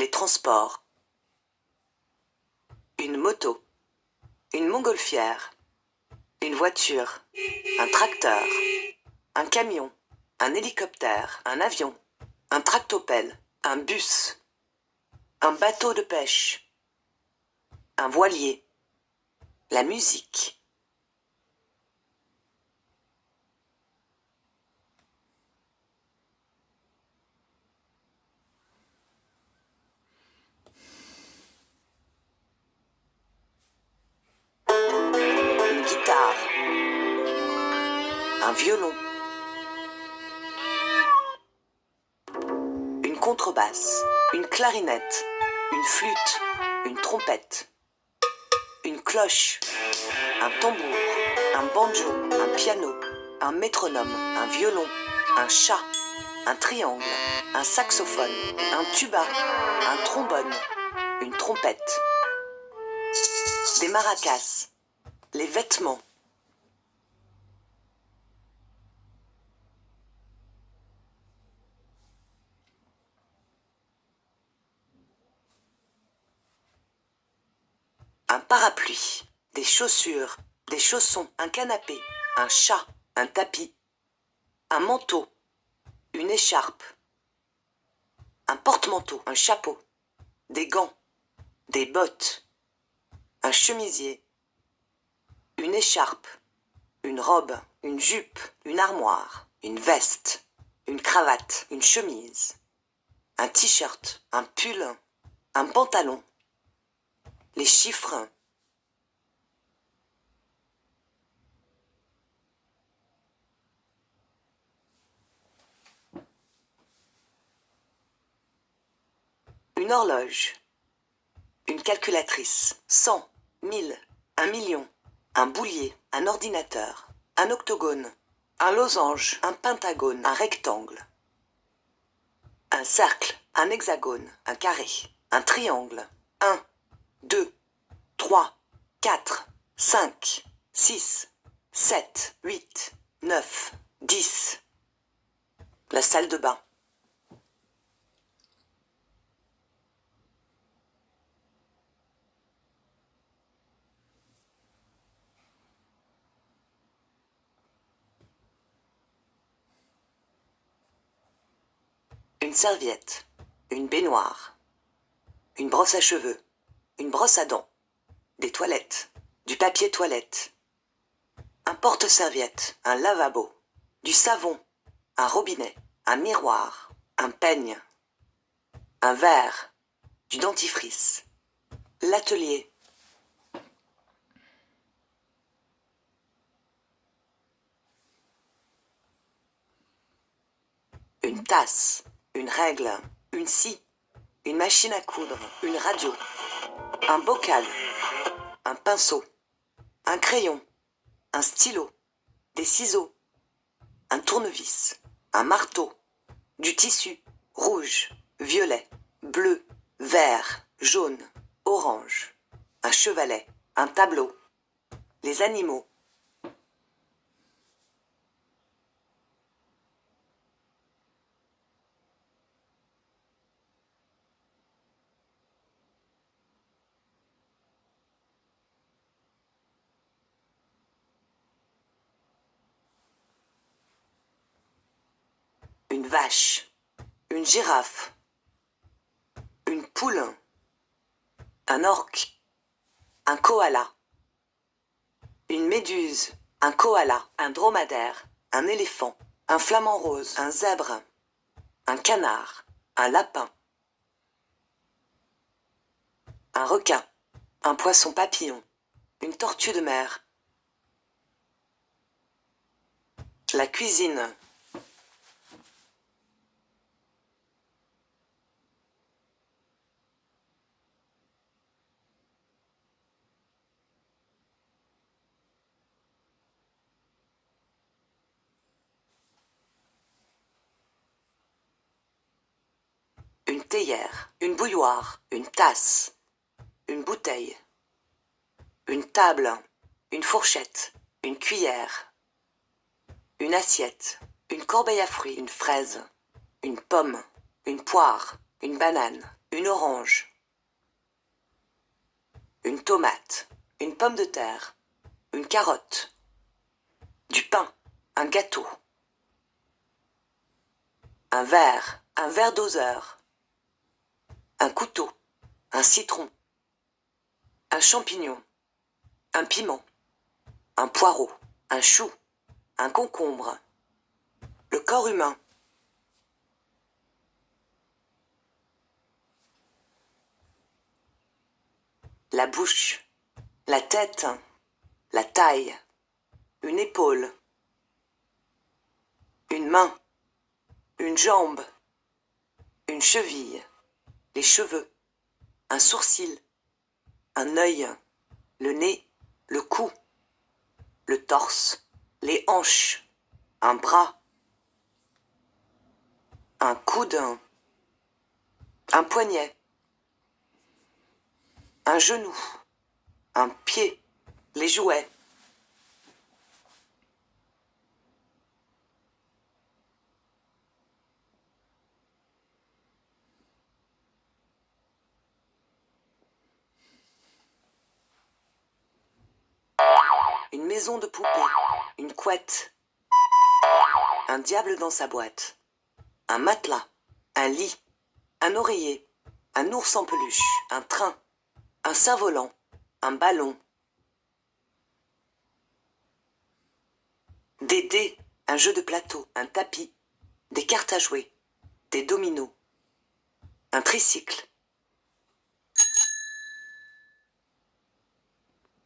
les transports. Une moto, une montgolfière, une voiture, un tracteur, un camion, un hélicoptère, un avion, un tractopelle, un bus, un bateau de pêche, un voilier, la musique. Une guitare, un violon, une contrebasse, une clarinette, une flûte, une trompette, une cloche, un tambour, un banjo, un piano, un métronome, un violon, un chat, un triangle, un saxophone, un tuba, un trombone, une trompette, des maracas, les vêtements. Un parapluie, des chaussures, des chaussons, un canapé, un chat, un tapis, un manteau, une écharpe, un porte-manteau, un chapeau, des gants, des bottes, un chemisier, une écharpe, une robe, une jupe, une armoire, une veste, une cravate, une chemise, un t-shirt, un pull, un pantalon, les chiffres. Une horloge, une calculatrice, 100, 1000, 1 million, un boulier, un ordinateur, un octogone, un losange, un pentagone, un rectangle, un cercle, un hexagone, un carré, un triangle, 1, 2, 3, 4, 5, 6, 7, 8, 9, 10. La salle de bain. Une serviette, une baignoire, une brosse à cheveux, une brosse à dents, des toilettes, du papier toilette, un porte-serviette, un lavabo, du savon, un robinet, un miroir, un peigne, un verre, du dentifrice, l'atelier. Une tasse, une règle, une scie, une machine à coudre, une radio, un bocal, un pinceau, un crayon, un stylo, des ciseaux, un tournevis, un marteau, du tissu, rouge, violet, bleu, vert, jaune, orange, un chevalet, un tableau, les animaux. Une vache, une girafe, une poule, un orque, un koala, une méduse, un koala, un dromadaire, un éléphant, un flamant rose, un zèbre, un canard, un lapin, un requin, un poisson papillon, une tortue de mer, la cuisine. Une théière, une bouilloire, une tasse, une bouteille, une table, une fourchette, une cuillère, une assiette, une corbeille à fruits, une fraise, une pomme, une poire, une banane, une orange, une tomate, une pomme de terre, une carotte, du pain, un gâteau, un verre doseur, un couteau, un citron, un champignon, un piment, un poireau, un chou, un concombre, le corps humain, la bouche, la tête, la taille, une épaule, une main, une jambe, une cheville, les cheveux, un sourcil, un œil, le nez, le cou, le torse, les hanches, un bras, un coude, un poignet, un genou, un pied, les jouets. Une maison de poupée, une couette, un diable dans sa boîte, un matelas, un lit, un oreiller, un ours en peluche, un train, un cerf-volant, un ballon, des dés, un jeu de plateau, un tapis, des cartes à jouer, des dominos, un tricycle,